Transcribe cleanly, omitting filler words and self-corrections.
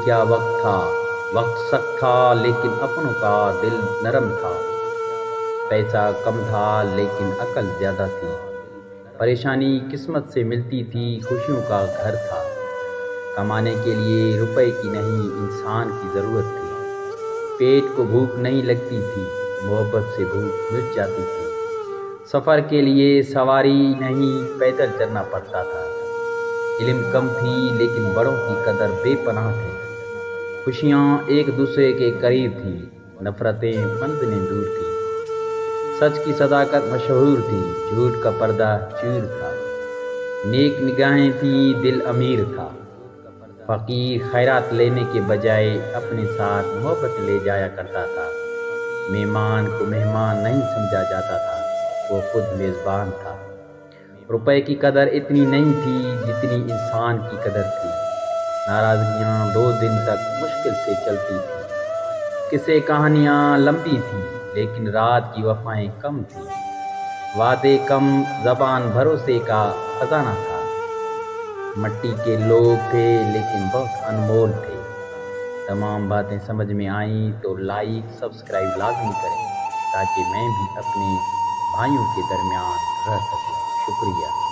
کیا وقت تھا، وقت سخت تھا لیکن اپنوں کا دل نرم تھا۔ پیسہ کم تھا لیکن عقل زیادہ تھی۔ پریشانی قسمت سے ملتی تھی، خوشیوں کا گھر تھا۔ کمانے کے لیے روپے کی نہیں انسان کی ضرورت تھی۔ پیٹ کو بھوک نہیں لگتی تھی، محبت سے بھوک مٹ جاتی تھی۔ سفر کے لیے سواری نہیں پیدل چلنا پڑتا تھا۔ علم کم تھی لیکن بڑوں کی قدر بے پناہ تھی۔ خوشیاں ایک دوسرے کے قریب تھیں، نفرتیں منزلیں دور تھیں۔ سچ کی صداقت مشہور تھی، جھوٹ کا پردہ چور تھا۔ نیک نگاہیں تھیں، دل امیر تھا۔ فقیر خیرات لینے کے بجائے اپنے ساتھ محبت لے جایا کرتا تھا۔ مہمان کو مہمان نہیں سمجھا جاتا تھا، وہ خود میزبان تھا۔ روپے کی قدر اتنی نہیں تھی جتنی انسان کی قدر تھی۔ ناراضگیاں 2 دن تک مشکل سے چلتی تھیں۔ قصے کہانیاں لمبی تھیں لیکن رات کی وفائیں کم تھیں۔ وعدے کم، زبان بھروسے کا خزانہ تھا۔ مٹی کے لوگ تھے لیکن بہت انمول تھے۔ تمام باتیں سمجھ میں آئیں تو لائک سبسکرائب لازمی کریں تاکہ میں بھی اپنے بھائیوں کے درمیان رہ سکوں۔ شکریہ۔